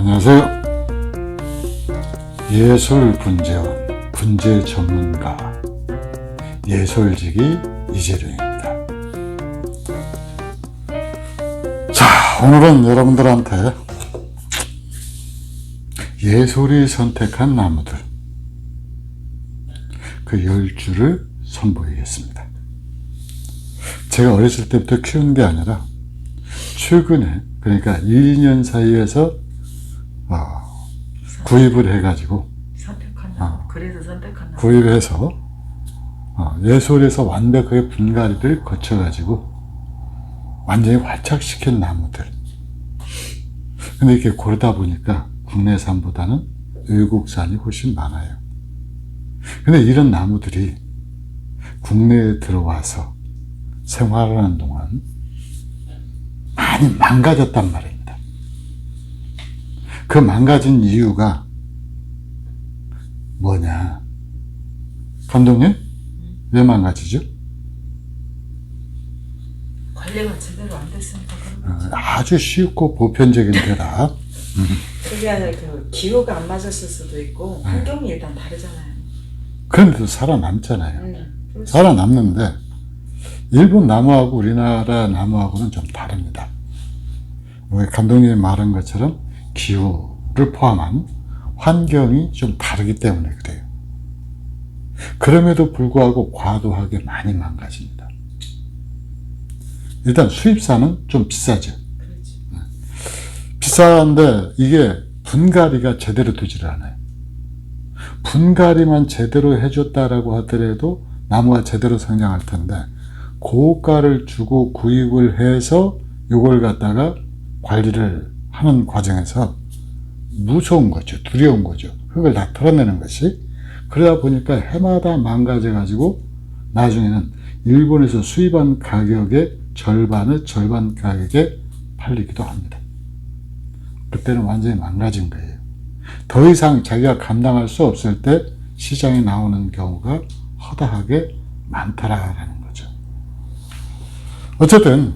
안녕하세요. 예술 분재원, 분재 전문가 예솔직이 이재룡입니다. 자, 오늘은 여러분들한테 예솔이 선택한 나무들 그 10주를 선보이겠습니다. 제가 어렸을 때부터 키운 게 아니라 최근에, 그러니까 1, 2년 사이에서 구입을 해가지고 그래서 선택한 구입해서 예솔에서 완벽하게 분갈이를 거쳐가지고 완전히 활착시킨 나무들. 근데 이렇게 고르다 보니까 국내산보다는 외국산이 훨씬 많아요. 근데 이런 나무들이 국내에 들어와서 생활하는 동안 많이 망가졌단 말입니다. 그 망가진 이유가 뭐냐? 감독님? 왜 망가지죠? 관리가 제대로 안 됐으니까 그런 거지. 아주 쉽고 보편적인 대답. 그게 아니라 그 기후가 안 맞았을 수도 있고 환경이 일단 다르잖아요. 그런데도 살아남잖아요. 살아남는데 일본 나무하고 우리나라 나무하고는 좀 다릅니다. 우리 감독님이 말한 것처럼 기후를 포함한 환경이 좀 다르기 때문에 그래요. 그럼에도 불구하고 과도하게 많이 망가집니다. 일단 수입산은 좀 비싸죠. 그렇지. 비싼데 이게 분갈이가 제대로 되질 않아요. 분갈이만 제대로 해줬다라고 하더라도 나무가 제대로 성장할 텐데 고가를 주고 구입을 해서 이걸 갖다가 관리를 하는 과정에서 무서운 거죠. 두려운 거죠. 흙을 다 털어내는 것이. 그러다 보니까 해마다 망가져가지고 나중에는 일본에서 수입한 가격의 절반의 절반 가격에 팔리기도 합니다. 그때는 완전히 망가진 거예요. 더 이상 자기가 감당할 수 없을 때 시장에 나오는 경우가 허다하게 많다라는 거죠. 어쨌든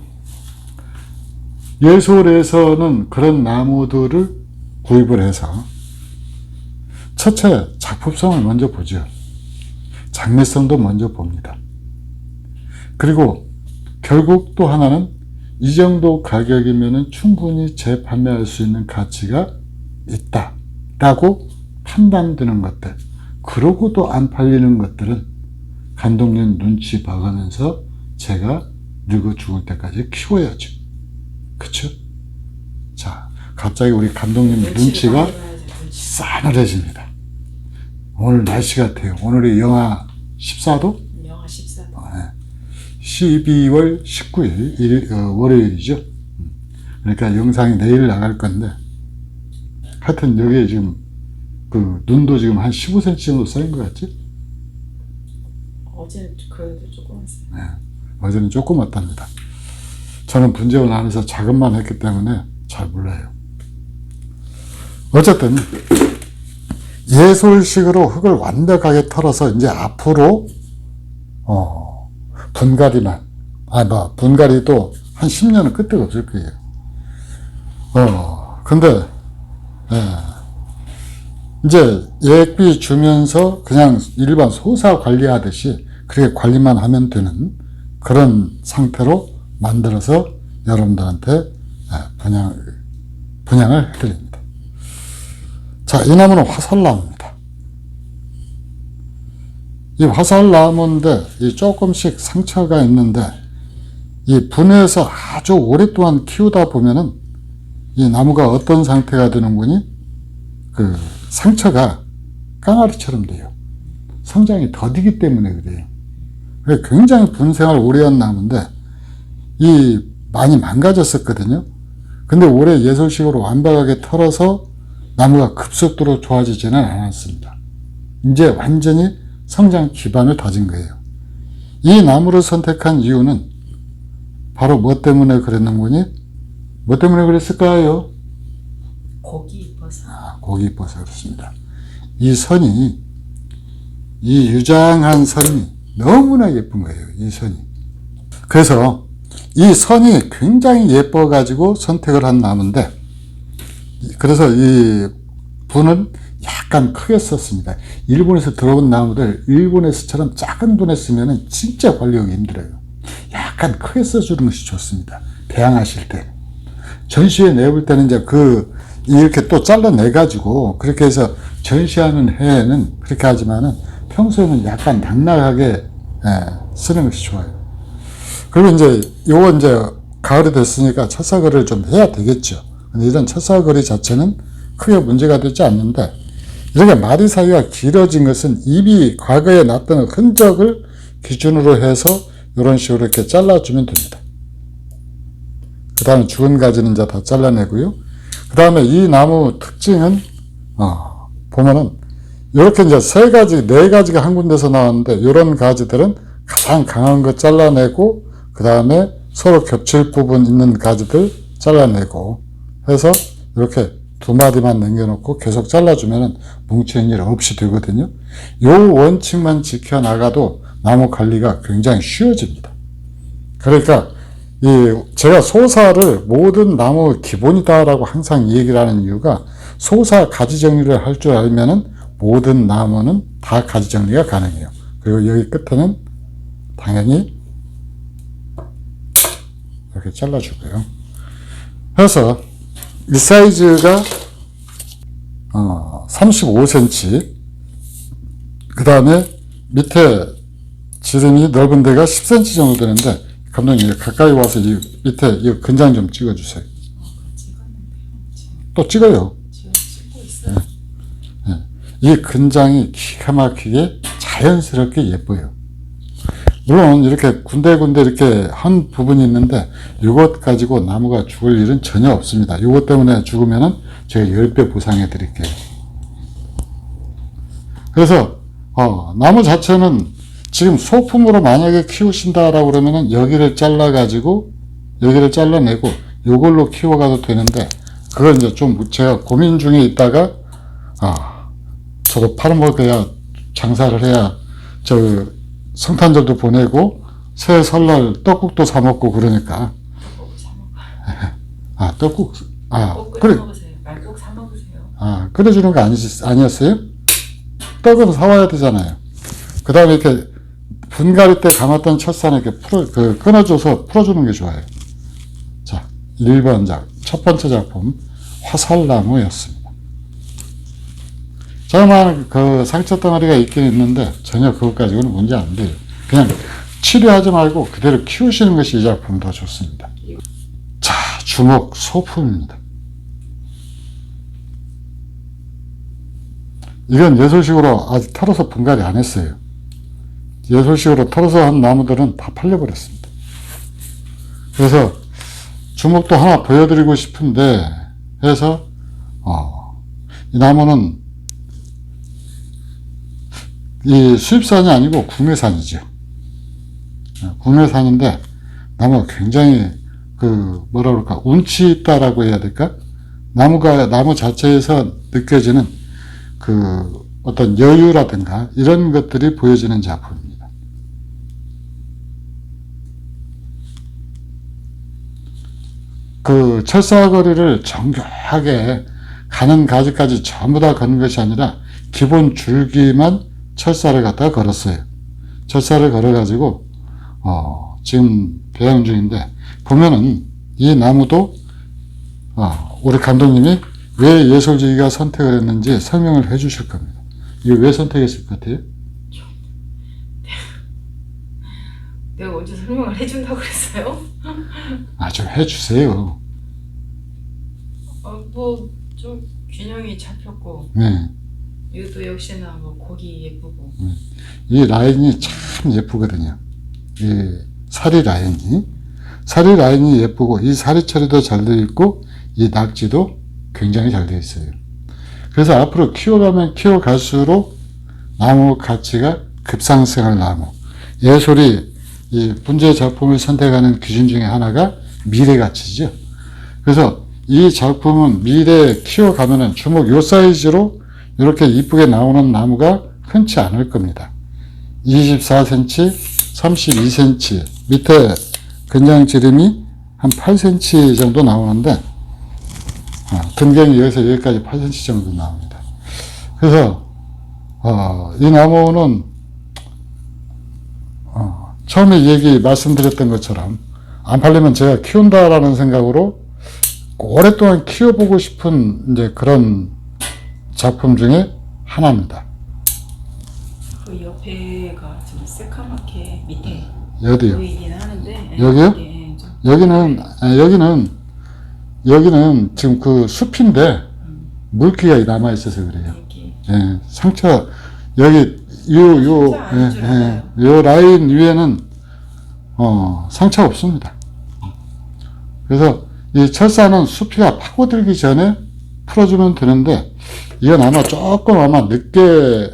예솔에서는 그런 나무들을 구입을 해서 첫째 작품성을 먼저 보죠. 장래성도 먼저 봅니다. 그리고 결국 또 하나는 이 정도 가격이면 충분히 재판매할 수 있는 가치가 있다라고 판단되는 것들, 그러고도 안 팔리는 것들은 감독님 눈치 봐가면서 제가 늙어 죽을 때까지 키워야죠. 그쵸? 자, 갑자기 우리 감독님 눈치가 싸늘해집니다. 오늘 날씨 같아요. 오늘이 영하 14도? 영하 14도. 12월 19일, 월요일이죠. 그러니까 영상이 내일 나갈 건데, 하여튼 여기에 지금, 눈도 지금 한 15cm 정도 쌓인 것 같지? 어제는 그래도 조금 했어요. 네, 어제는 조금 왔답니다. 저는 분재원 안에서 작업만 했기 때문에 잘 몰라요. 어쨌든, 예솔식으로 흙을 완벽하게 털어서 이제 앞으로, 분갈이만, 분갈이도 한 10년은 끄떡 없을 거예요. 근데, 이제 예액비 주면서 그냥 일반 소사 관리하듯이 그렇게 관리만 하면 되는 그런 상태로 만들어서 여러분들한테 분양을 해드립니다. 자, 이 나무는 화살나무입니다. 이 화살나무인데 이 조금씩 상처가 있는데 이 분해해서 아주 오랫동안 키우다 보면은 이 나무가 어떤 상태가 되는군이 그 상처가 깡아리처럼 돼요. 성장이 더디기 때문에 그래요. 굉장히 분생을 오래 한 나무인데 이 많이 망가졌었거든요. 근데 올해 예솔식으로 완벽하게 털어서 나무가 급속도로 좋아지지는 않았습니다. 이제 완전히 성장 기반을 다진 거예요. 이 나무를 선택한 이유는 바로 뭐 때문에 그랬는군이? 뭐 때문에 그랬을까요? 고기 이뻐서. 고기 이뻐서 그렇습니다. 이 선이, 이 유장한 선이 너무나 예쁜 거예요. 이 선이. 그래서 이 선이 굉장히 예뻐가지고 선택을 한 나무인데 그래서 이 분은 약간 크게 썼습니다. 일본에서 들어온 나무들 일본에서처럼 작은 분에 쓰면 진짜 관리하기 힘들어요. 약간 크게 써주는 것이 좋습니다. 배양하실 때. 전시회 내볼 때는 이제 이렇게 또 잘라내가지고 그렇게 해서 전시하는 해에는 그렇게 하지만은 평소에는 약간 낭낭하게 쓰는 것이 좋아요. 그리고 이제 요거 이제 가을이 됐으니까 철사거리를 좀 해야 되겠죠. 근데 이런 철사거리 자체는 크게 문제가 되지 않는데 이렇게 마디 사이가 길어진 것은 잎이 과거에 났던 흔적을 기준으로 해서 이런 식으로 이렇게 잘라주면 됩니다. 그 다음에 죽은 가지는 이제 다 잘라내고요. 그 다음에 이 나무 특징은, 보면은, 이렇게 이제 네 가지가 한 군데서 나왔는데, 이런 가지들은 가장 강한 거 잘라내고, 그 다음에 서로 겹칠 부분 있는 가지들 잘라내고, 해서 이렇게 두 마디만 남겨놓고 계속 잘라주면은 뭉치는 일 없이 되거든요. 요 원칙만 지켜나가도 나무 관리가 굉장히 쉬워집니다. 그러니까, 제가 소사를 모든 나무 기본이다라고 항상 얘기를 하는 이유가 소사 가지 정리를 할 줄 알면은 모든 나무는 다 가지 정리가 가능해요. 그리고 여기 끝에는 당연히 이렇게 잘라주고요. 그래서 이 사이즈가 35cm, 그 다음에 밑에 지름이 넓은 데가 10cm 정도 되는데 감독님 가까이 와서 이 밑에 이 근장 좀 찍어주세요. 또 찍어요. 찍고 있어요. 이 근장이 기가 막히게 자연스럽게 예뻐요. 물론 이렇게 군데군데 이렇게 한 부분이 있는데 이것 가지고 나무가 죽을 일은 전혀 없습니다. 이것 때문에 죽으면은 제가 10배 보상해 드릴게요. 그래서 나무 자체는 지금 소품으로 만약에 키우신다라고 그러면은 여기를 잘라가지고 여기를 잘라내고 요걸로 키워가도 되는데 그걸 이제 좀 제가 고민 중에 있다가 저도 팔아먹어야 장사를 해야 저 성탄절도 보내고 새 설날 떡국도 사 먹고 그러니까 떡국 꼭 끓여 먹으세요. 꼭 사 먹으세요. 끓여주는 거 아니었어요? 떡은 사와야 되잖아요. 그 다음에 이렇게 분갈이 때 감았던 철사는 이렇게 끊어줘서 풀어주는 게 좋아요. 자, 1번 첫 번째 작품, 화살나무였습니다. 저만 상처 덩어리가 있긴 있는데 전혀 그것 가지고는 문제 안 돼요. 그냥 치료하지 말고 그대로 키우시는 것이 이 작품 더 좋습니다. 자, 주목 소품입니다. 이건 예술식으로 아직 털어서 분갈이 안 했어요. 예술식으로 털어서 한 나무들은 다 팔려버렸습니다. 그래서 주목도 하나 보여드리고 싶은데 해서 이 나무는 이 수입산이 아니고 국내산이죠. 국내산인데 나무가 굉장히 뭐라 그럴까 운치 있다라고 해야 될까? 나무 자체에서 느껴지는 어떤 여유라든가 이런 것들이 보여지는 작품입니다. 철사거리를 정교하게 가는 가지까지 전부 다 거는 것이 아니라 기본 줄기만 철사를 갖다가 걸었어요. 철사를 걸어가지고 지금 배양 중인데 보면은 이 나무도 우리 감독님이 왜 예술지기가 선택을 했는지 설명을 해 주실 겁니다. 이거 왜 선택했을 것 같아요? 내가 언제 설명을 해준다고 그랬어요? 좀 해주세요. 좀 균형이 잡혔고 네. 이것도 역시나 곡이 예쁘고 이 라인이 참 예쁘거든요. 이 사리 라인이 예쁘고 이 사리 처리도 잘 되어 있고 이 낙지도 굉장히 잘 되어 있어요. 그래서 앞으로 키워갈수록 나무 가치가 급상승할 나무. 예술이 이 분재 작품을 선택하는 기준 중에 하나가 미래 가치죠. 그래서 이 작품은 미래에 키워가면은 주먹 요 사이즈로 이렇게 이쁘게 나오는 나무가 흔치 않을 겁니다. 24cm, 32cm, 밑에 근장 지름이 한 8cm 정도 나오는데, 근경이 여기서 여기까지 8cm 정도 나옵니다. 그래서 이 나무는 처음에 말씀드렸던 것처럼 안 팔리면 제가 키운다라는 생각으로 오랫동안 키워보고 싶은 이제 그런 작품 중에 하나입니다. 그 옆에가 좀 새카맣게 밑에 어디요? 보이긴 하는데 여기요? 예, 좀 여기는 지금 그 숲인데 물기가 남아 있어서 그래요. 이렇게 예, 상처 여기 요 아닌 줄 알아요. 요 라인 위에는 상처 없습니다. 그래서 이 철사는 숲이가 파고들기 전에 풀어주면 되는데 이건 아마 조금 늦게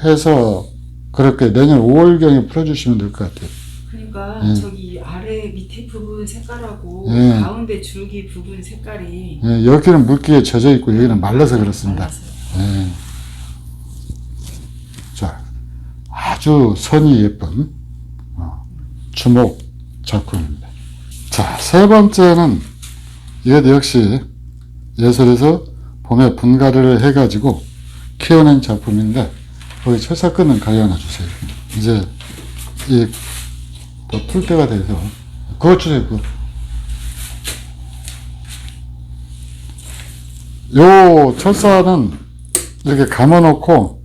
해서 그렇게 내년 5월경에 풀어주시면 될 것 같아요. 그러니까 저기 아래 밑에 부분 색깔하고 예. 가운데 줄기 부분 색깔이 예, 여기는 물기에 젖어 있고 여기는 말라서 그렇습니다. 말라서요. 예. 자, 아주 선이 예쁜 주목 작품입니다. 자, 세 번째는 이것도 역시 예술에서 봄에 분갈이를 해가지고 키워낸 작품인데 거기 철사끈은 가져와 주세요. 이제 풀 때가 돼서 그것 주세요. 요 철사는 이렇게 감아놓고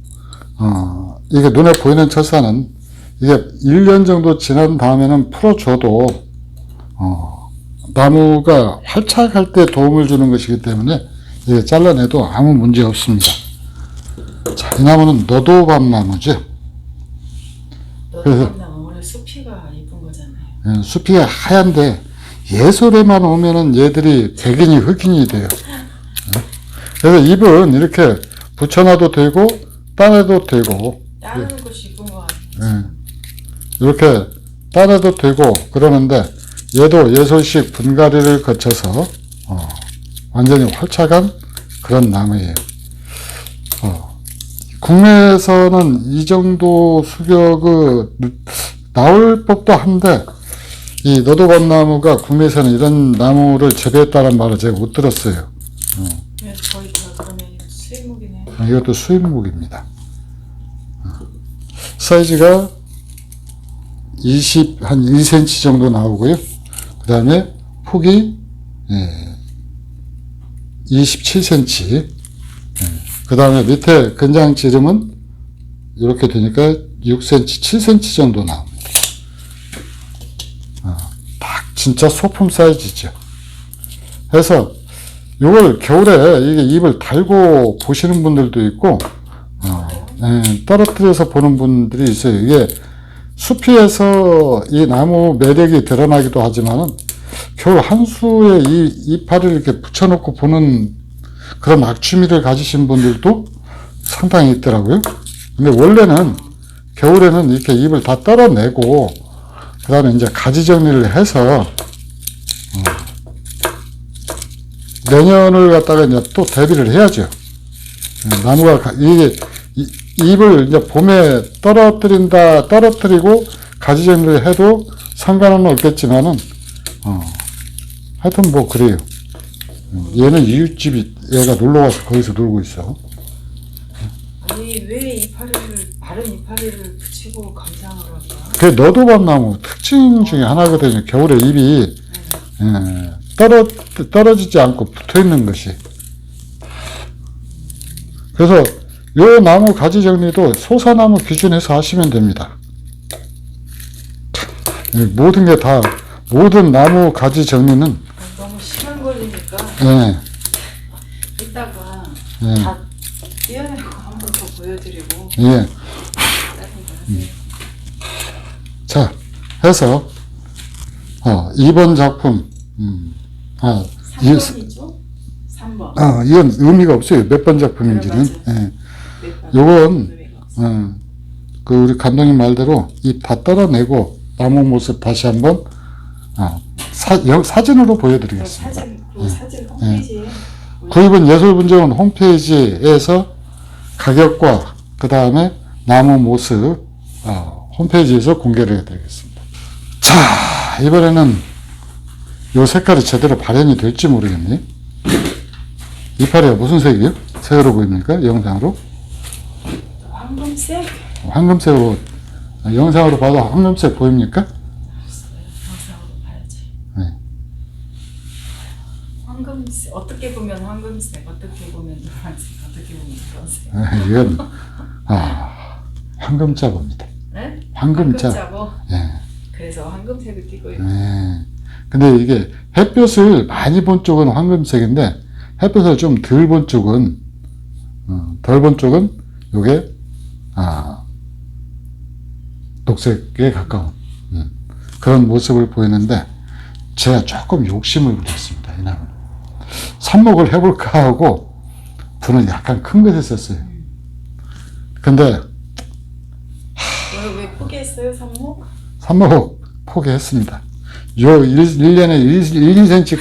이게 눈에 보이는 철사는 이게 1년 정도 지난 다음에는 풀어줘도 나무가 활착할 때 도움을 주는 것이기 때문에 이게 잘라내도 아무 문제 없습니다. 자, 이 나무는 너도밤나무죠. 너도 나무 원래 숲이가 예쁜 거잖아요. 숲이 하얀데 예술에만 오면은 얘들이 백인이 흑인이 돼요. 그래서 잎은 이렇게 붙여놔도 되고 따내도 되고 따는 것이 예쁜 거 같아요. 이렇게 따내도 되고 그러는데 얘도 예술식 분갈이를 거쳐서 완전히 활착한 그런 나무예요. 국내에서는 이 정도 수격은 나올 법도 한데 이 너도밤나무가 국내에서는 이런 나무를 재배했다는 말을 제가 못 들었어요. 거의 다 그러면 수입목이네. 이것도 수입목입니다. 사이즈가 한 2cm 정도 나오고요. 그 다음에 폭이 27cm. 그 다음에 밑에 근장 지름은 이렇게 되니까 6cm, 7cm 정도 나옵니다. 딱 진짜 소품 사이즈죠. 그래서 이걸 겨울에 이게 잎을 달고 보시는 분들도 있고, 떨어뜨려서 보는 분들이 있어요. 이게 숲이에서 이 나무 매력이 드러나기도 하지만은 겨울 한수에 이 이파리를 이렇게 붙여놓고 보는 그런 악취미를 가지신 분들도 상당히 있더라고요. 근데 원래는 겨울에는 이렇게 잎을 다 떨어내고 그 다음에 이제 가지 정리를 해서 내년을 갖다가 이제 또 대비를 해야죠. 나무가 이게 잎을 이제 봄에 떨어뜨리고 가지 정리를 해도 상관은 없겠지만은 하여튼 뭐 그래요. 얘는 이웃집이 얘가 놀러 와서 거기서 놀고 있어. 아니 왜 이파리를 마른 이파리를 붙이고 감상을 할까? 그게 너도밤나무 특징 중에 하나거든요. 겨울에 잎이 떨어지지 않고 붙어 있는 것이. 그래서 요 나무 가지 정리도 소사나무 기준에서 하시면 됩니다. 모든 게 다 모든 나무 가지 정리는 너무 시간 걸리니까 이따가 다 떼어내고 한 번 더 보여드리고 자 해서 2번 작품 3번이죠? 3번 이건 의미가 없어요. 몇 번 작품인지는. 요건 그 우리 감독님 말대로 이 다 떨어내고 나무 모습 다시 한번 사진으로 보여드리겠습니다. 사진 홈페이지에 구입은 예술분재원 홈페이지에서 가격과 그 다음에 나무 모습 홈페이지에서 공개를 해드리겠습니다. 자, 이번에는 요 색깔이 제대로 발현이 될지 모르겠네. 이파리가 무슨 색이에요? 색으로 보입니까? 영상으로? 황금색? 황금색으로, 영상으로 봐도 황금색 보입니까? 영상으로 봐야지. 네. 황금색. 어떻게 보면 황금색, 어떻게 보면 노란색, 어떻게 보면 노란색. 이건, 황금자보입니다. 네? 황금자. 황금자고? 예. 그래서 황금색을 띠고 있고. 네. 근데 이게 햇볕을 많이 본 쪽은 황금색인데 햇볕을 좀 덜 본 쪽은 덜 본 쪽은 요게 녹색에 가까운 그런 모습을 보이는데 제가 조금 욕심을 부렸습니다. 이 나무는 삽목을 해볼까 하고 분은 약간 큰 것을 썼어요. 근데 왜 포기했어요, 삽목? 삽목 포기했습니다. 요 1년에 2cm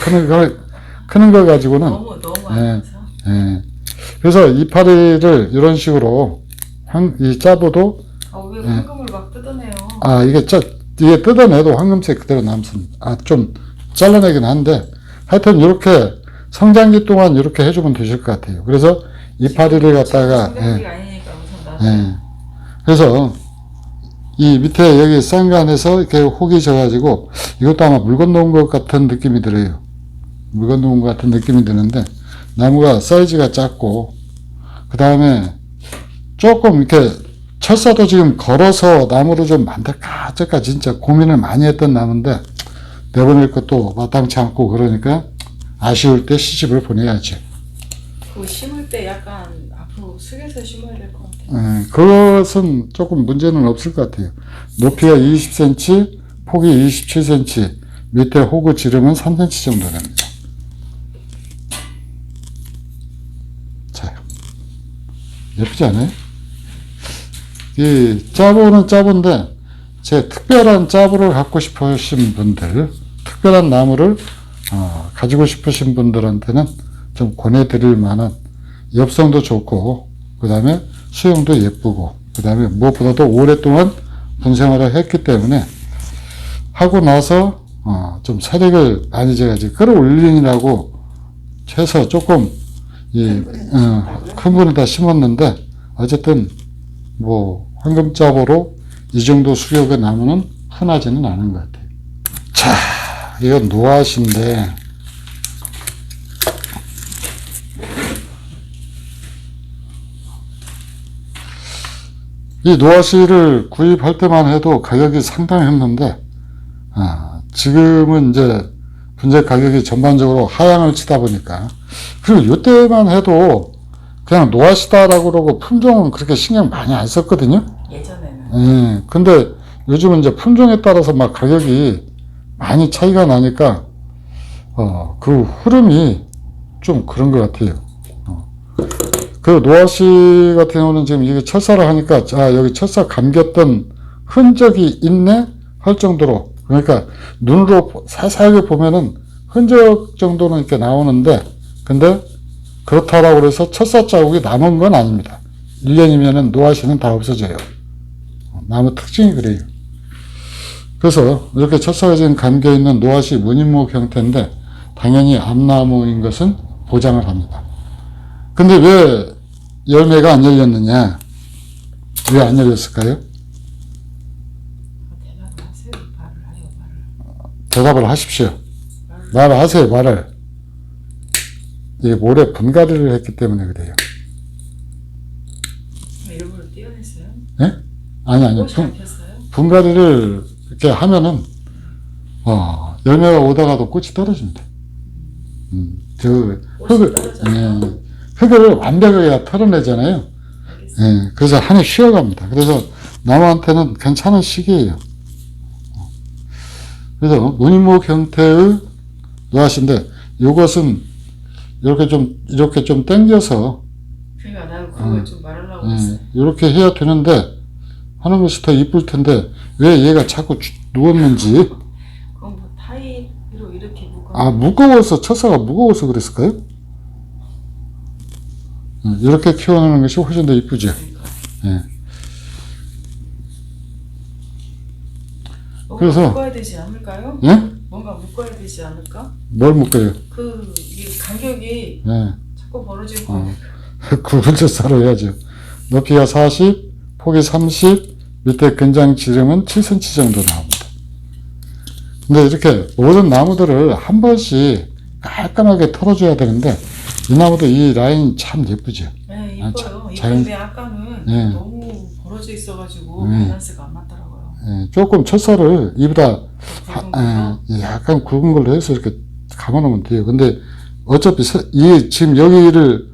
크는 거 가지고는 너무 안 커서. 예. 그래서 이파리를 이런 식으로 이 짜보도 왜 황금을 막 뜯어내요? 이게 뜯어내도 황금색 그대로 남습니다. 좀 잘라내긴 한데 하여튼 이렇게 성장기 동안 이렇게 해주면 되실 것 같아요. 그래서 이파리를 갖다가 성장기가 아니니까 우선 놔둬. 그래서 이 밑에 여기 쌍간에서 이렇게 혹이 져가지고 이것도 아마 물 건너온 것 같은 느낌이 들어요. 물 건너온 것 같은 느낌이 드는데 나무가 사이즈가 작고 그 다음에 조금 이렇게 철사도 지금 걸어서 나무를 좀 만들까 어쩔까 진짜 고민을 많이 했던 나무인데 내보낼 것도 마땅치 않고 그러니까 아쉬울 때 시집을 보내야지. 그거 심을 때 약간 앞으로 숙여서 심어야 될 것 같아요. 그것은 조금 문제는 없을 것 같아요. 높이가 20cm, 폭이 27cm, 밑에 호구 지름은 3cm 정도 됩니다. 자, 예쁘지 않아요? 이 짜보는 짜보인데 제 특별한 짜보를 갖고 싶으신 분들, 특별한 나무를 가지고 싶으신 분들한테는 좀 권해드릴 만한 엽성도 좋고 그 다음에 수영도 예쁘고 그 다음에 무엇보다도 오랫동안 군생활을 했기 때문에 하고 나서 좀 세력을 많이 제가 이제 끌어올리느라고 최소 조금 큰 분에다 심었는데 어쨌든 뭐 황금짜보로 이 정도 수격의 나무는 흔하지는 않은 것 같아요. 자, 이건 노앗인데 이 노아씨를 구입할 때만 해도 가격이 상당했는데 지금은 이제 분재 가격이 전반적으로 하향을 치다 보니까 그리고 이때만 해도 그냥 노아시다라고 그러고 품종은 그렇게 신경 많이 안 썼거든요. 예전에는. 근데 요즘은 이제 품종에 따라서 막 가격이 많이 차이가 나니까 그 흐름이 좀 그런 것 같아요. 그 노아씨 같은 경우는 지금 이게 철사를 하니까 여기 철사 감겼던 흔적이 있네 할 정도로 그러니까 눈으로 살살하게 보면은 흔적 정도는 이렇게 나오는데 근데 그렇다라고 해서 철사 자국이 남은 건 아닙니다. 1년이면은 노아씨는 다 없어져요. 나무 특징이 그래요. 그래서 이렇게 철사가 지금 감겨 있는 노아씨 무늬목 형태인데 당연히 암나무인 것은 보장을 합니다. 근데 왜 열매가 안 열렸느냐? 왜 안 열렸을까요? 대답을 하세요. 말을 해요. 대답을 하십시오. 말을 하세요. 말을. 이게 모래 분갈이를 했기 때문에 그래요. 일부러 띄어냈어요? 네? 아니. 꽃이 안 폈어요? 분갈이를 이렇게 하면은 열매가 오다가도 꽃이 떨어집니다. 꽃이 떨어져요? 흙을 완벽하게 털어내잖아요. 그래서 한해 쉬어갑니다. 그래서 나무한테는 괜찮은 시기예요. 그래서 무늬목 형태의 노앗인데 이것은 이렇게 좀 당겨서 그러니까 나는 그걸 좀 말하려고 했어요. 이렇게 해야 되는데 하는 것이 더 이쁠 텐데 왜 얘가 자꾸 누웠는지. 그럼 뭐 타이로 이렇게 묶어. 무거워서 철사가 무거워서 그랬을까요? 이렇게 키워내는 것이 훨씬 더 이쁘죠. 그래서 묶어야 되지 않을까요? 예? 뭔가 묶어야 되지 않을까? 뭘 묶어요? 이게 간격이 예. 참 자꾸 벌어지고. 굵은 젖사로 해야죠. 높이가 40, 폭이 30, 밑에 근장 지름은 7cm 정도 나옵니다. 근데 이렇게 모든 나무들을 한 번씩 깔끔하게 털어줘야 되는데, 이 나무도 이 라인 참 예쁘죠. 네, 아, 이뻐요. 자연- 이쁜데 아까는 네. 너무 벌어져 있어가지고 네. 밸런스가 안 맞더라고요. 예, 조금 젖살을 이보다 굵은 걸로? 약간 굵은 걸로 해서 이렇게 감아놓으면 돼요. 근데 어차피 이 지금 여기를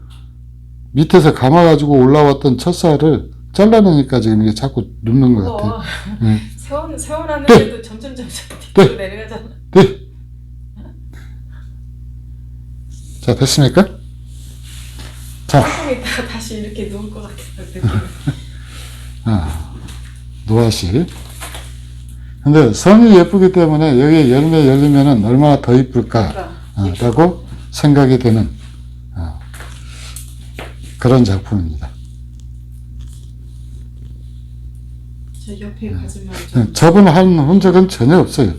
밑에서 감아가지고 올라왔던 젖살을 잘라내니까 지금 이게 자꾸 눕는 것 같아요. 예. 세워놨는데도 점점 뒤로 내려가잖아. 네. 자, 됐습니까? 자, 조금 있다가 다시 이렇게 누울 것 같은 느낌. 노아씨. 근데 선이 예쁘기 때문에 여기에 열매 열리면은 얼마나 더 이쁠까라고 생각이 되는 그런 작품입니다. 저 옆에 가지면 좀 저분한 흔적은 전혀 없어요.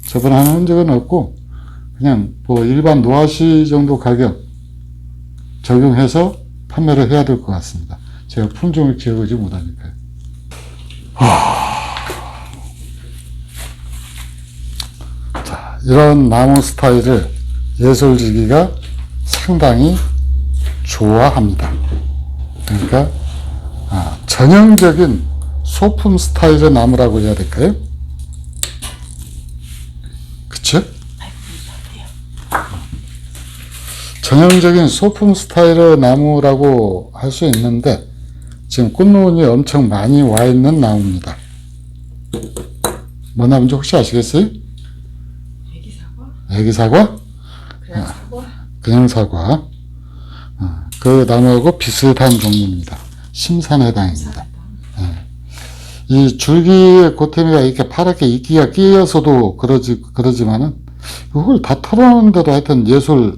저분한 흔적은 없고 그냥 뭐 일반 노아씨 정도 가격 적용해서 판매를 해야 될 것 같습니다. 제가 품종을 기억하지 못하니까요. 자, 이런 나무 스타일을 예술지기가 상당히 좋아합니다. 그러니까 전형적인 소품 스타일의 나무라고 해야 될까요? 그쵸? 전형적인 소품 스타일의 나무라고 할 수 있는데 지금 꽃눈이 엄청 많이 와 있는 나무입니다. 뭐 나무인지 혹시 아시겠어요? 애기사과? 애기사과? 그냥 사과? 그냥 사과. 그 나무하고 비슷한 종류입니다. 심산해당입니다. 이 줄기의 고태미가 이렇게 파랗게 이끼가 끼어서도 그러지만은 그걸 다 털어놓는데도 하여튼 예술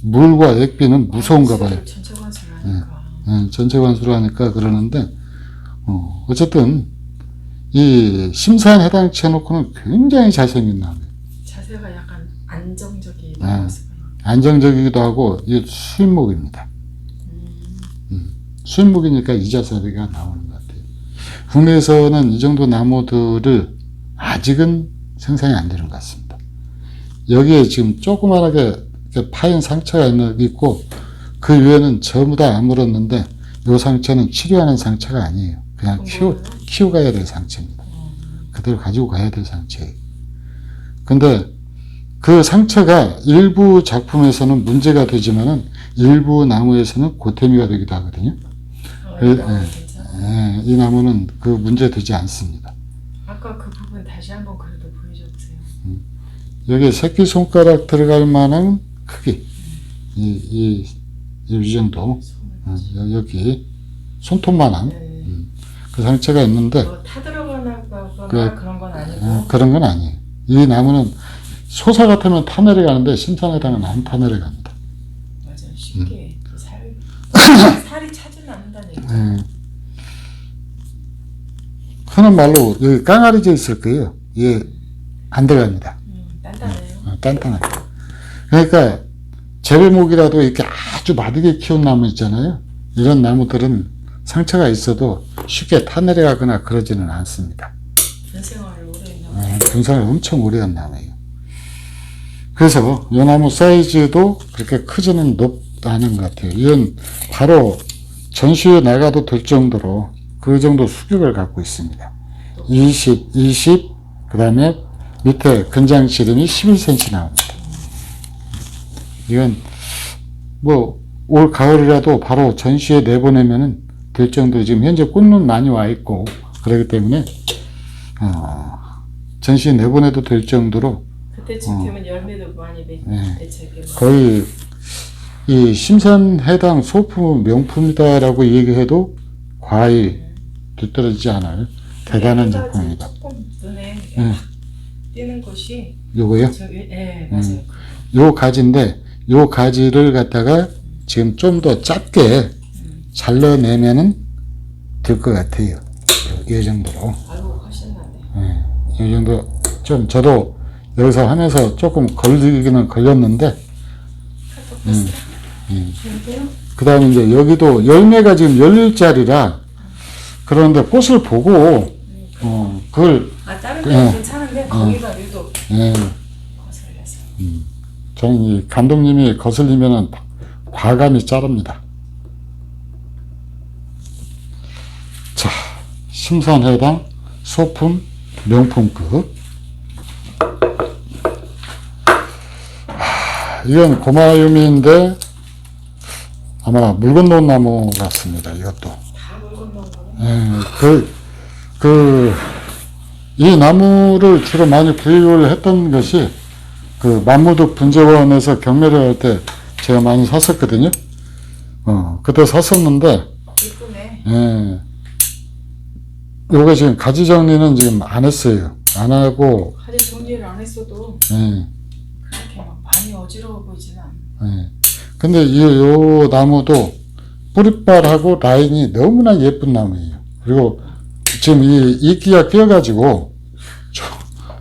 물과 액비는 무서운가 봐요. 전체 관수를 하니까. 전체 관수로 하니까 그러는데 어쨌든 이 심사에 해당치 해놓고는 굉장히 잘생긴 나무예요. 자세가 약간 안정적이라고 할 수가 있는. 안정적이기도 하고 이게 수입목입니다. 수입목이니까 이 자세가 나오는 것 같아요. 국내에서는 이 정도 나무들을 아직은 생산이 안 되는 것 같습니다. 여기에 지금 조그만하게 이렇게 파인 상처가 있고 그 위에는 전부 다 안 물었는데 이 상처는 치료하는 상처가 아니에요. 그냥 키워가야 될 상처입니다. 그대로 가지고 가야 될 상처예요. 근데 그 상처가 일부 작품에서는 문제가 되지만은 일부 나무에서는 고태미가 되기도 하거든요. 이 나무는 그 문제 되지 않습니다. 아까 그 부분 다시 한번 그래도 보여줘보세요. 여기 새끼손가락 들어갈 만한 크기. 이 정도. 여기 손톱만한 그 상처가 있는데 뭐 타들어가나 그- 그런 건 아니고. 그런 건 아니에요. 이 나무는 소사 같으면 타내려가는데 심산에다가는 안 타내려갑니다. 맞아요. 쉽게 살이 차진 않는다는 얘기죠. 흔한 말로 여기 깡아리져 있을 거예요. 이게 안 들어갑니다. 단단해요. 단단하게. 그러니까 재배목이라도 이렇게 아주 마르게 키운 나무 있잖아요. 이런 나무들은 상처가 있어도 쉽게 타내려가거나 그러지는 않습니다. 인생활을 오래 했나 분산을 엄청 오래 한 나무예요. 그래서 이 나무 사이즈도 그렇게 크지는 않은 것 같아요. 이건 바로 전시회 나가도 될 정도로 그 정도 수격을 갖고 있습니다. 20, 그 다음에 밑에 근장 지름이 11cm 나옵니다. 이건 뭐 올 가을이라도 바로 전시회 내보내면은 될 정도 지금 현재 꽃눈 많이 와 있고 그렇기 때문에 전시회 내보내도 될 정도로 그때쯤 되면 열매도 많이 맺히게 거의 이 심산 해당 소품 명품이다라고 얘기해도 과히 뒤떨어지지 않을 대단한 작품입니다. 조금 눈에 띄는 것이 요거요? 맞아요. 요 가지인데 요 가지를 갖다가 지금 좀 더 짧게 잘라내면은 될 것 같아요. 이 정도로. 아이고 훨씬 낫네. 이 정도 좀 저도 여기서 하면서 조금 걸리기는 걸렸는데 여기요? 그 다음에 이제 여기도 열매가 지금 열릴 자리라 그런데 꽃을 보고, 그걸, 다른 데는 예. 괜찮은데 거기가 유독 예, 거슬려서. 저는 이 감독님이 거슬리면은 과감히 자릅니다. 자, 심산해당 소품 명품급. 이건 고마유미인데 아마 물 건너온 나무 같습니다. 이것도. 다 물건 넣은 거는 이 나무를 주로 많이 구입을 했던 것이 그 만무득 분재원에서 경매를 할 때 제가 많이 샀었거든요. 그때 샀었는데, 이쁘네. 예. 요게 지금 가지 정리는 지금 안 했어요. 안 하고, 가지 정리를 안 했어도 예. 그렇게 막 많이 어지러워 보이진 않아. 예. 근데 요 나무도 뿌리빨하고 라인이 너무나 예쁜 나무예요. 그리고 지금 이 이끼가 끼어가지고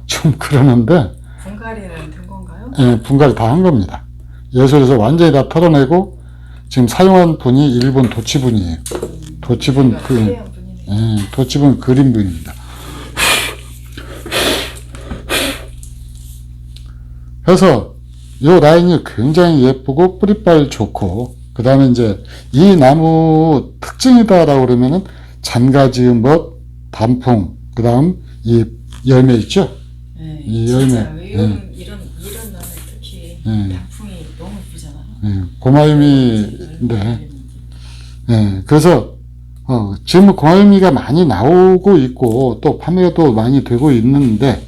좀 그러는데, 분갈이는 된 건가요? 예, 분갈이 다 한 겁니다. 예술에서 완전히 다 털어내고 지금 사용한 분이 일본 도치분이에요. 도치분 특이한 분이네. 도치분 그림분입니다. 그래서 요 라인이 굉장히 예쁘고 뿌리빨 좋고 그 다음에 이제 이 나무 특징이다라고 그러면은 잔가지음벗, 단풍, 그 다음 이 열매 있죠? 네, 이 열매. 진짜 이런 나는 특히 단풍이 너무 예쁘잖아요. 고마유미인데, 그래서 지금 고마유미가 많이 나오고 있고 또 판매가 또 많이 되고 있는데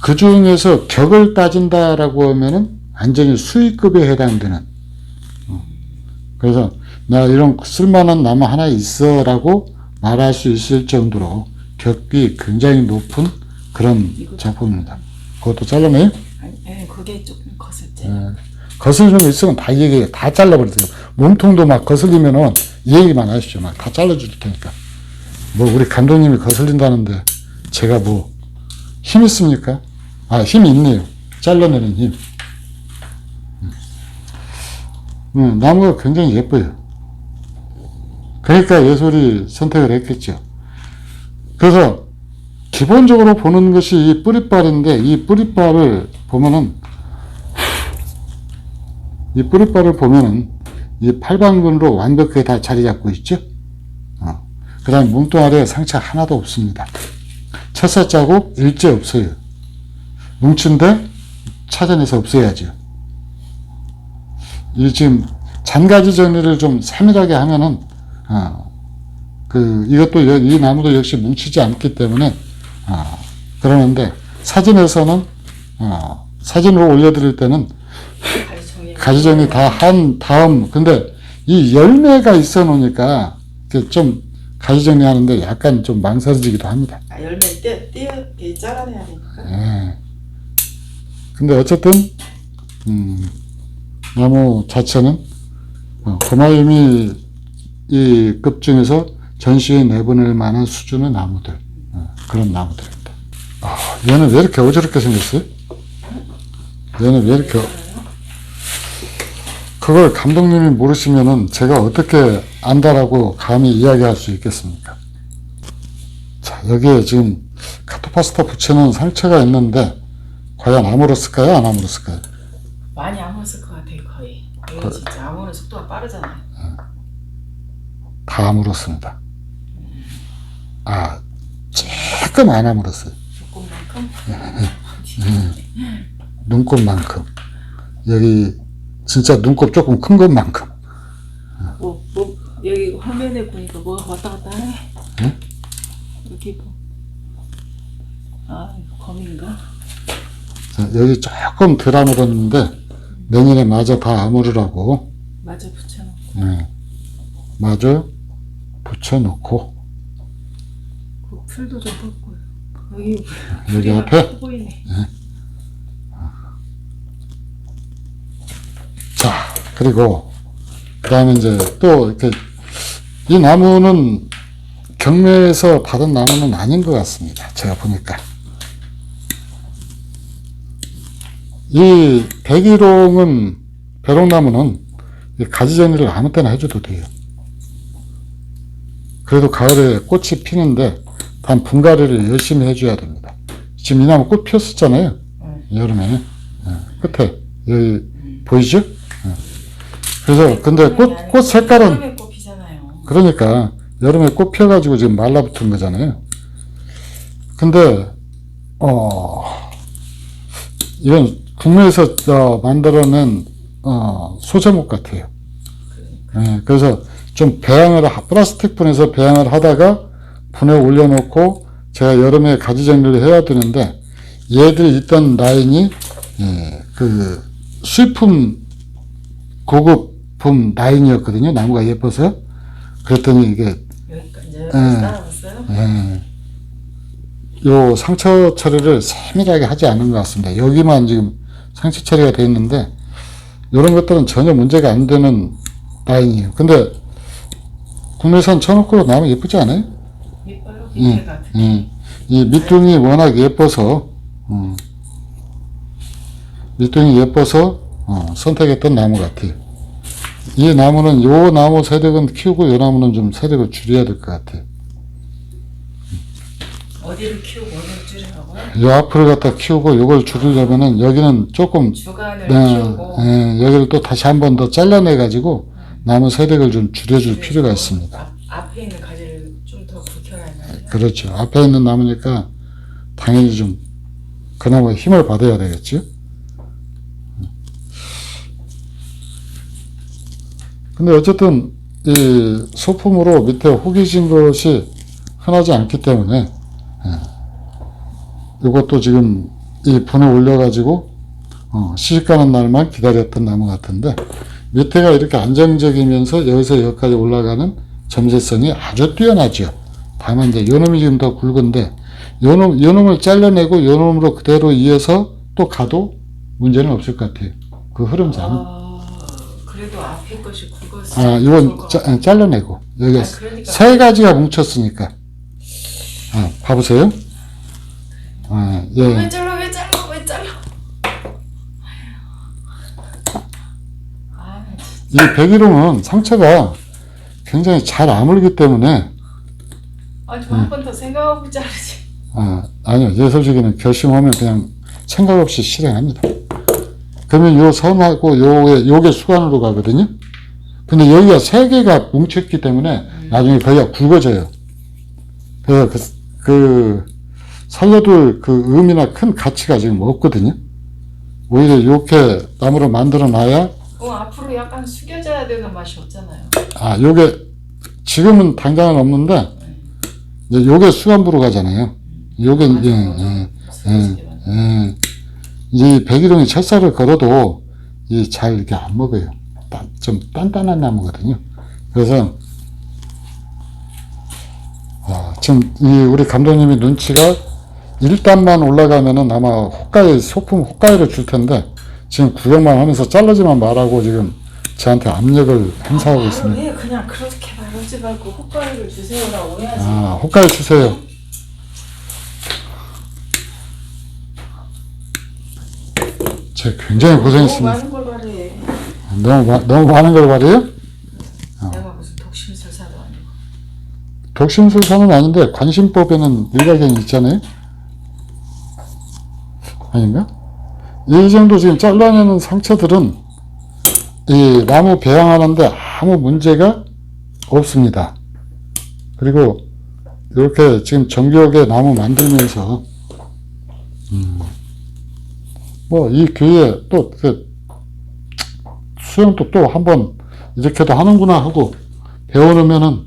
그 중에서 격을 따진다라고 하면은 완전히 수익급에 해당되는. 그래서 나 이런 쓸만한 나무 하나 있어라고 말할 수 있을 정도로 격이 굉장히 높은 그런 작품입니다. 그것도 잘라내요? 아니, 그게 조금 거슬지. 거슬리는 거 있으면 다 얘기해. 다 잘라버리세요. 몸통도 막 거슬리면은 이 얘기만 하시죠. 막 다 잘라줄 테니까. 뭐, 우리 감독님이 거슬린다는데 제가 뭐, 힘 있습니까? 힘이 있네요. 잘라내는 힘. 나무가 굉장히 예뻐요. 그러니까 예술이 선택을 했겠죠. 그래서 기본적으로 보는 것이 이 뿌리빨인데 이 뿌리빨을 보면은 이 팔방근으로 완벽하게 다 자리 잡고 있죠. 그 다음에 몸뚱아리에 상처 하나도 없습니다. 철사 자국 일제 없어요. 뭉친데 찾아내서 없애야죠. 이 지금 잔가지 정리를 좀 세밀하게 하면은 이것도 이 나무도 역시 뭉치지 않기 때문에 그러는데 사진에서는 사진으로 올려드릴 때는 가지 정리 다 한 다음 근데 이 열매가 있어 놓으니까 좀 가지 정리하는데 약간 좀 망설여지기도 합니다. 열매 잘라내야 되니까. 예. 근데 어쨌든 나무 자체는 고마유미 이 급 중에서 전시에 내보낼 만한 수준의 나무들 그런 나무들입니다. 얘는 왜 이렇게 어지럽게 생겼어요? 얘는 왜 이렇게 그걸 감독님이 모르시면은 제가 어떻게 안다라고 감히 이야기할 수 있겠습니까? 자, 여기에 지금 카토파스타 붙이는 상처가 있는데 과연 아물었을까요? 안 아물었을까요? 많이 아물었을 것 같아요, 거의. 이거 진짜 아무는 속도가 빠르잖아요. 다 아물었습니다. 조금 안 아물었어요. 조금만큼? 눈곱만큼. 여기 진짜 눈곱 조금 큰 것만큼. 여기 화면에 보니까 뭐가 왔다 갔다 하네. 응? 여기 거미인가? 자, 여기 조금 덜 아물었는데 내년에 마저 다 아물으라고 마저 붙여놓고. 마저 붙여놓고 그 풀도 좀 뽑고요. 여기 앞에 보이네. 자 그리고 그 다음에 이제 또 이렇게 이 나무는 경매에서 받은 나무는 아닌 것 같습니다. 제가 보니까 이 백일홍은 배롱나무는 이 가지 정리를 아무 때나 해줘도 돼요. 그래도 가을에 꽃이 피는데 단 분갈이를 열심히 해줘야 됩니다. 지금 이 나무 꽃 피었었잖아요. 여름에. 끝에. 여기 보이죠? 그래서 근데 꽃 색깔은 여름에 꽃 피잖아요. 그러니까 여름에 꽃 피어가지고 지금 말라붙은 거잖아요. 근데 이건 국내에서 만들어낸 소재목 같아요. 그래서 좀 플라스틱 분해서 배양을 하다가 분해 올려놓고 제가 여름에 가지 정리를 해야 되는데 얘들이 있던 라인이 그 수입품 고급품 라인이었거든요. 나무가 예뻐서. 그랬더니 이게 여기까지 따라왔어요? 요 상처 처리를 세밀하게 하지 않은 것 같습니다. 여기만 지금 상처 처리가 되어 있는데 이런 것들은 전혀 문제가 안 되는 라인이에요. 근데 국내산 천옥으로 나오면 예쁘지 않아요? 예뻐요. 밑에가 이 밑둥이 워낙 예뻐서 선택했던 나무 같아요. 이 나무는 요 나무 세력은 키우고 요 나무는 좀 세력을 줄여야 될 것 같아요. 어디를 키우고 어디를 줄이라고요? 요 앞을 갖다 키우고 요걸 줄이려면은 여기는 조금 주간을 키우고 여기를 또 다시 한 번 더 잘라내 가지고 나무 세력을 좀 줄여줄 필요가 있습니다. 앞에 있는 가지를 좀 더 굵혀야 하나요? 그렇죠. 앞에 있는 나무니까 당연히 좀 그나마 힘을 받아야 되겠죠. 근데 어쨌든 이 소품으로 밑에 혹이 진 것이 흔하지 않기 때문에 이것도 지금 이 분에 올려가지고 시집가는 날만 기다렸던 나무 같은데 밑에가 이렇게 안정적이면서 여기서 여기까지 올라가는 점세성이 아주 뛰어나죠. 다만 이제 요놈이 지금 더 굵은데 요놈을 잘라내고 요놈으로 그대로 이어서 또 가도 문제는 없을 것 같아요. 그 흐름상. 그래도 앞에 것이 굵어서 이건 잘라내고 여기 그러니까. 세 가지가 뭉쳤으니까. 봐보세요. 예. 왜 잘라? 이 백일홍은 상처가 굉장히 잘 아물기 때문에 저 한 번 더 생각하고 자르지. 아니요. 예술적인 결심하면 그냥 생각 없이 실행합니다. 그러면 요 선하고 요게 수관으로 가거든요. 근데 여기가 세 개가 뭉쳤기 때문에 나중에 거기가 굵어져요. 그래서 살려둘 그 의미나 큰 가치가 지금 없거든요. 오히려 이렇게 나무를 만들어 놔야 앞으로 약간 숙여져야 되는 맛이 없잖아요. 요게 지금은 당장은 없는데 이제 요게 수관부로 가잖아요. 요게 이 백일홍이 철사를 걸어도 잘 이렇게 안 먹어요. 좀 단단한 나무거든요. 그래서 지금 우리 감독님이 눈치가 1단만 올라가면은 아마 소품 호가이를 줄 텐데 지금 구경만 하면서 자르지만 말라고 지금 저한테 압력을 행사하고 있습니다. 왜 그냥 그렇게 말하지 말고 호가이를 주세요라고 해야지. 호가이 주세요. 제가 굉장히 고생했습니다. 너무 많은 걸 말해. 너무 많은 걸 말해요? 내가 무슨 독심술사도 아니고. 독심술사는 아닌데 관심법에는 일가견이 있잖아요. 아닌가? 이 정도 지금 잘라내는 상처들은 이 나무 배양하는데 아무 문제가 없습니다. 그리고 이렇게 지금 정교하게 나무 만들면서 이 교회에 또 수영도 또 한번 이렇게도 하는구나 하고 배워놓으면은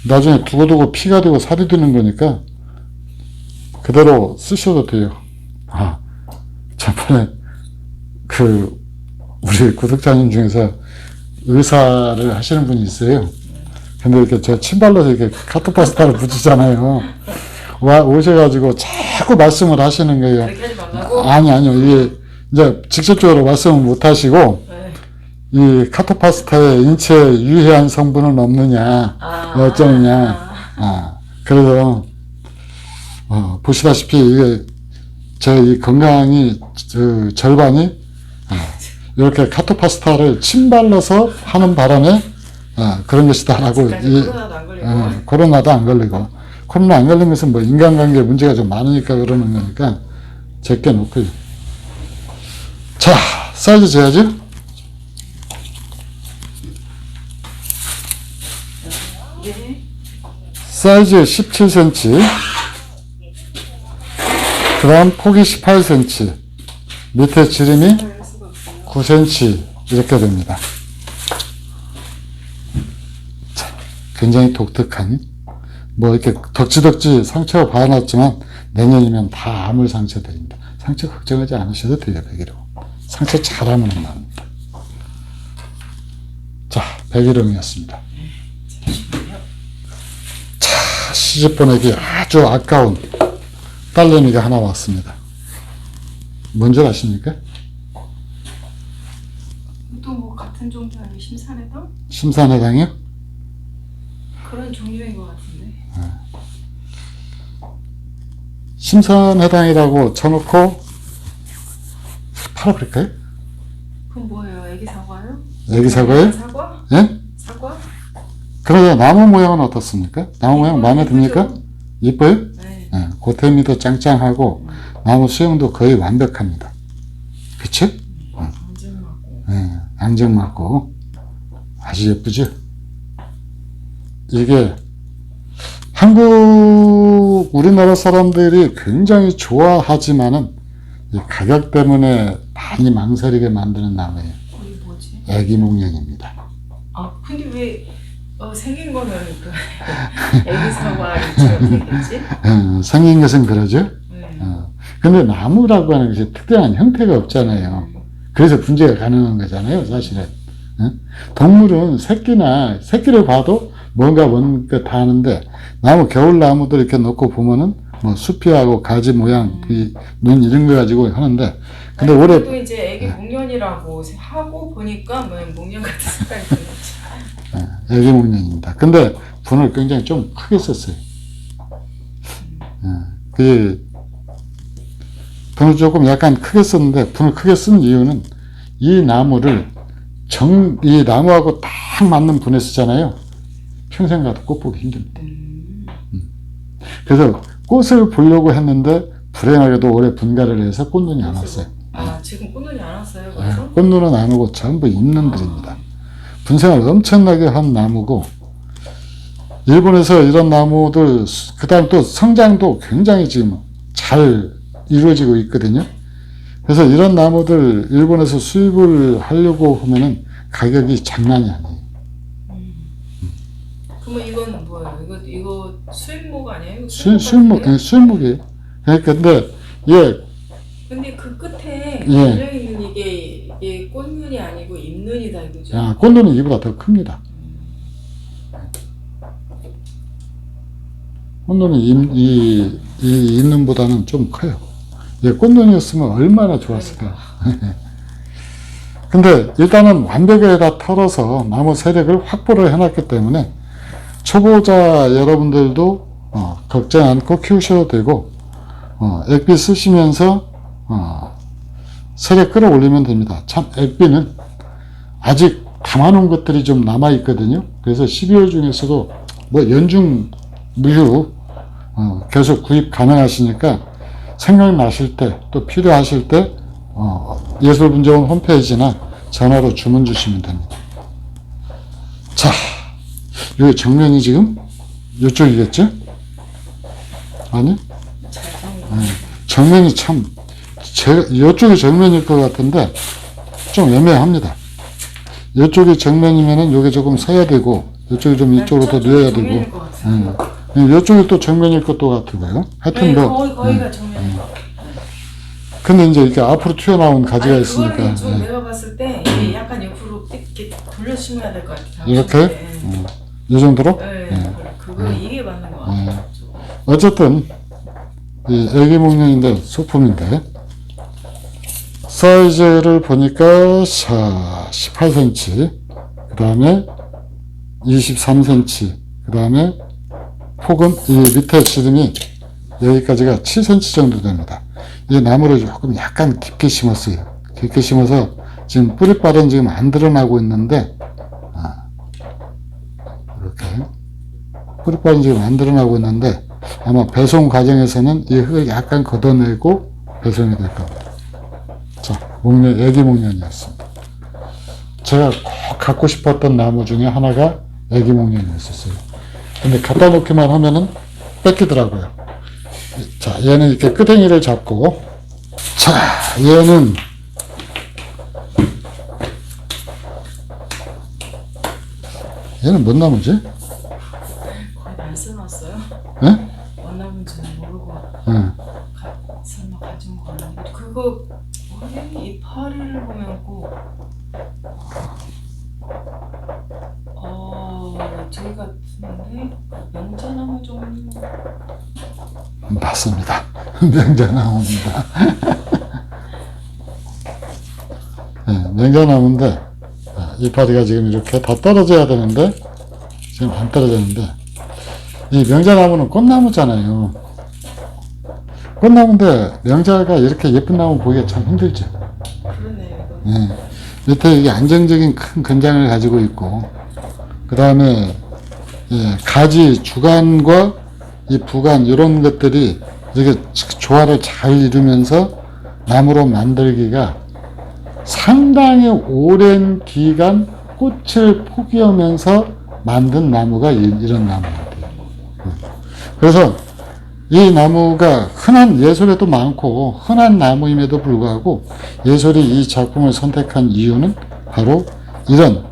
나중에 두고두고 피가 되고 살이 되는 거니까 그대로 쓰셔도 돼요. 저번에 우리 구독자님 중에서 의사를 하시는 분이 있어요. 근데 이렇게 저 침발로서 이렇게 카토파스타를 붙이잖아요. 오셔가지고 자꾸 말씀을 하시는 거예요. 그렇게 하지 말라고? 아니요. 이게 이제 직접적으로 말씀을 못 하시고, 네. 이 카토파스타에 인체에 유해한 성분은 없느냐, 어쩌느냐. 그래서, 보시다시피 이게 이 건강이 절반이 이렇게 카토파스타를 침발라서 하는 바람에 그런 것이다라고. 코로나도 안 걸리고. 코로나도 안 걸리고. 코로나 안 걸린 것은 뭐 인간관계 문제가 좀 많으니까 그러는 거니까 제껴 놓고요. 자, 사이즈 재야죠? 네. 사이즈 17cm, 그 다음 폭이 18cm, 밑에 지름이 9cm 이렇게 됩니다. 자, 굉장히 독특한, 뭐 이렇게 덕지덕지 상처가 받아놨지만 내년이면 다 아물 상처들입니다. 상처 걱정하지 않으셔도 돼요. 100일호 상처 잘하면 나옵니다. 자, 100일호이었습니다. 자, 시집 보내기 아주 아까운 딸내미가 하나 왔습니다. 뭔지 아십니까? 또 뭐 같은 종류 아니면 심산해당? 심산해당이요? 그런 종류인 것 같은데. 심산해당이라고 쳐놓고 팔아버릴까요? 그건 뭐예요? 애기 사과요? 애기 사과요? 사과? 예? 사과? 그러자 나무 모양은 어떻습니까? 나무 모양 마음에 듭니까? 예쁘죠? 이뻐요? 네. 예, 고태미도 짱짱하고 나무 수영도 거의 완벽합니다. 그쵸? 완전 맞고. 예, 앙증맞고 아주 예쁘죠? 이게 우리나라 사람들이 굉장히 좋아하지만은 이 가격 때문에 많이 망설이게 만드는 나무예요. 이게 뭐지? 애기목련입니다. 아 근데 왜 생긴 거는 그 애기 사과처럼 생겼지? 생긴 것은 그러죠? 네. 근데 나무라고 하는 것이 특별한 형태가 없잖아요. 그래서 분재가 가능한 거잖아요, 사실은. 동물은 새끼를 봐도 뭔가 다 하는데, 겨울나무들 이렇게 놓고 보면은, 뭐, 숲이하고 가지 모양, 눈 이런 거 가지고 하는데, 근데 아니, 올해. 또 이제 애기 목련이라고 하고 보니까 뭐 목련 같은 생각이 들었지. 애기목련입니다. 근데 분을 굉장히 좀 크게 썼어요. 분을 조금 약간 크게 썼는데, 분을 크게 쓴 이유는 이 나무를 이 나무하고 딱 맞는 분에 쓰잖아요. 평생 가도 꽃 보기 힘듭니다. 그래서 꽃을 보려고 했는데 불행하게도 올해 분가를 해서 꽃눈이 안 왔어요. 아 지금 꽃눈이 안 왔어요? 그래서? 꽃눈은 안 오고 전부 잎눈들입니다. 분생을 엄청나게 한 나무고, 일본에서 이런 나무들, 그 다음 또 성장도 굉장히 지금 잘 이루어지고 있거든요. 그래서 이런 나무들 일본에서 수입을 하려고 하면은 가격이 장난이 아니에요. 그러면 이건 뭐예요? 이거 수입목 아니에요? 수입목이에요. 근데 근데 그 끝에 예. 달려 있는 이게 꽃눈이 아니고 잎눈이다 이거죠? 꽃눈은 이보다 더 큽니다. 꽃눈은 이 잎눈보다는 좀 커요. 꽃눈이었으면 얼마나 좋았을까요? 근데 일단은 완벽에다 털어서 나무 세력을 확보를 해놨기 때문에 초보자 여러분들도 걱정 않고 키우셔도 되고, 액비 쓰시면서 세력 끌어올리면 됩니다. 참 액비는 아직 담아놓은 것들이 좀 남아있거든요. 그래서 12월 중에서도 뭐 연중 무휴 계속 구입 가능하시니까 생각나실 때 또 필요하실 때 예술분재원 홈페이지나 전화로 주문 주시면 됩니다. 자, 여기 정면이 지금 이쪽이겠죠? 아니? 정면이 참 이쪽이 정면일 것 같은데 좀 애매합니다. 이쪽이 정면이면은 여기 조금 서야 되고, 이쪽이 좀 이쪽으로 더 누워야 되고, 이쪽이 또 정면일 것도 같고요. 하여튼 뭐. 거기가 정면인 것 같아요. 근데 이제 이렇게 앞으로 튀어나온 가지가 있으니까. 그거는 좀 내가 봤을 때 이게 약간 옆으로 이렇게 돌려 심어야 될 것 같아요. 이렇게? 이 정도로? 네. 그거 이게 맞는 것 같아요. 어쨌든 이 애기목련인데 소품인데, 사이즈를 보니까 18cm, 그 다음에 23cm, 그 다음에 폭은 이 밑에 지름이 여기까지가 7cm 정도 됩니다. 이 나무를 조금 약간 깊게 심었어요. 깊게 심어서 지금 뿌리빨은 지금 안 드러나고 있는데, 이렇게. 뿌리빨은 지금 안 드러나고 있는데, 아마 배송 과정에서는 이 흙을 약간 걷어내고 배송이 될 겁니다. 자, 목련, 애기 목련이었습니다. 제가 꼭 갖고 싶었던 나무 중에 하나가 애기 목련이었어요. 근데 갖다 놓기만 하면은 뺏기더라고요. 자, 얘는 이렇게 끄댕이를 잡고, 자, 얘는 뭔 나무지? 거의 안 써놨어요? 예? 뭔 나무인지는 모르고 응. 설마 가져온 거 아니고 그거 뭐니? 이파리를 보면 꼭 저기 같은데 명자나무 종류 맞습니다. 명자나무입니다. 네, 명자나무인데, 이파리가 지금 이렇게 다 떨어져야 되는데, 지금 안 떨어졌는데, 이 명자나무는 꽃나무잖아요. 꽃나무인데, 명자가 이렇게 예쁜 나무 보기가 참 힘들죠. 그러네요. 네, 밑에 이게 안정적인 큰 근장을 가지고 있고, 그 다음에, 가지, 주간과 이 부간, 이런 것들이 이렇게 조화를 잘 이루면서 나무로 만들기가 상당히 오랜 기간 꽃을 포기하면서 만든 나무가 이런 나무 같아요. 그래서 이 나무가 흔한 예술에도 많고 흔한 나무임에도 불구하고 예술이 이 작품을 선택한 이유는 바로 이런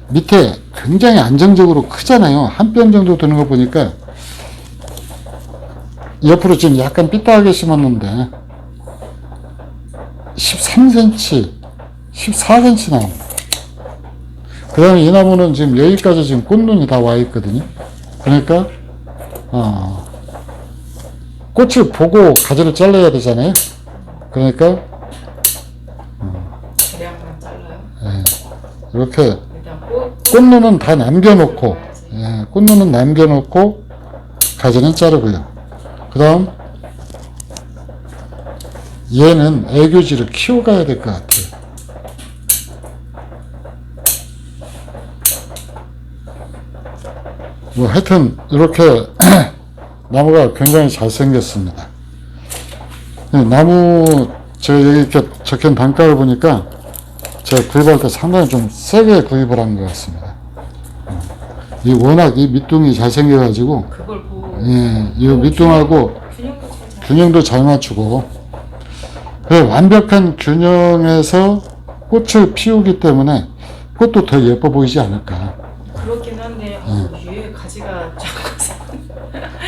밑에 굉장히 안정적으로 크잖아요. 한 뼘 정도 되는 거 보니까 옆으로 지금 약간 삐딱하게 심었는데 13cm, 14cm 나옵니다. 그 다음에 이 나무는 지금 여기까지 지금 꽃눈이 다 와 있거든요. 그러니까 꽃을 보고 가지를 잘라야 되잖아요. 그러니까 대량만 잘라요? 이렇게 일단 꽃눈은 다 남겨놓고, 꽃눈은 남겨놓고 가지는 자르고요. 그 다음 얘는 애교지를 키워가야 될 것 같아요. 뭐 하여튼 이렇게 나무가 굉장히 잘생겼습니다. 나무 제가 여기 이렇게 적힌 단가를 보니까 제가 구입할 때 상당히 좀 세게 구입을 한 것 같습니다. 이 워낙 이 밑둥이 잘생겨가지고 그걸 보고 이 밑둥하고 균형도 잘 맞추고 완벽한 균형에서 꽃을 피우기 때문에 꽃도 더 예뻐 보이지 않을까. 그렇긴 한데 위에 가지가 작아서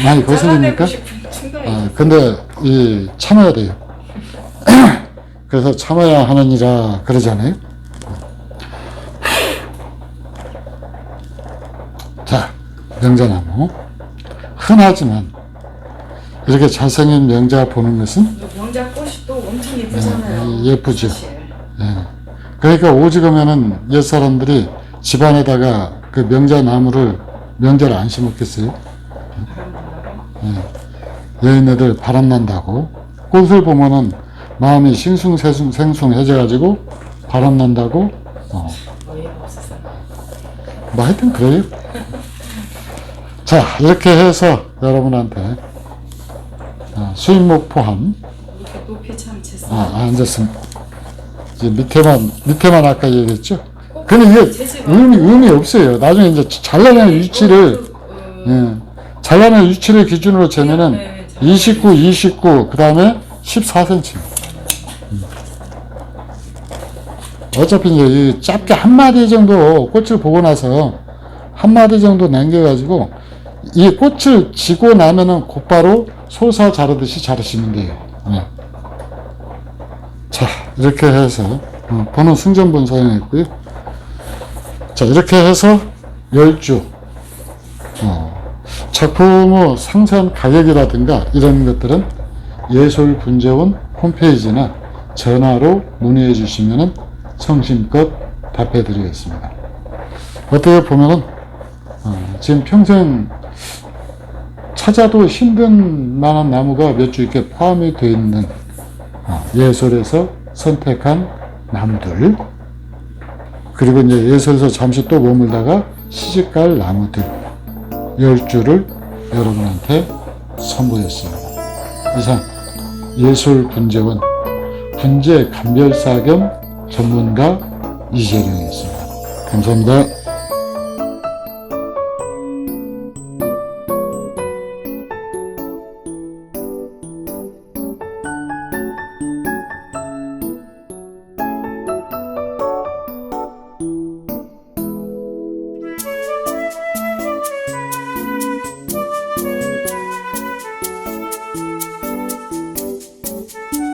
많이 거슬립니까? 잘라내고 싶은 충동이 근데 참아야 돼요. 그래서 참아야 하느니라 그러잖아요. 자, 명자나무. 흔하지만 이렇게 잘생긴 명자 보는 것은 명자 꽃이 또 엄청 예쁘잖아요. 예쁘죠. 사실. 그러니까 오죽하면은 옛 사람들이 집안에다가 그 명자를 안 심었겠어요? 여인네들 바람 난다고 꽃을 보면은 마음이 싱숭생숭해져가지고 바람 난다고 어이가 없었어요. 뭐 하여튼 그래요. 자, 이렇게 해서 여러분한테 수입목 포함 이렇게 높이 참 쟀어요. 앉았습니다. 이제 밑에만 아까 얘기했죠. 근데 이게 재질은 의미 없어요. 나중에 이제 잘라낸 위치를 기준으로 재면은 29, 그 다음에 14cm. 어차피 이제 이 짧게 한 마디 정도 꽃을 보고 나서 한 마디 정도 남겨가지고 이 꽃을 지고 나면은 곧바로 소사 자르듯이 자르시면 돼요. 자, 이렇게 해서 번호 승전본 사용했고요. 자, 이렇게 해서 10주 작품의 상세한 가격이라든가 이런 것들은 예술분재원 홈페이지나 전화로 문의해 주시면 성심껏 답해 드리겠습니다. 어떻게 보면은 지금 평생 찾아도 힘든 만한 나무가 몇 주 이렇게 포함이 되어 있는 예술에서 선택한 나무들 그리고 이제 예술에서 잠시 또 머물다가 시집갈 나무들 10주를 여러분한테 선보였습니다. 이상 예술분재원 분재 감별사 겸 전문가 이재룡이었습니다. 감사합니다.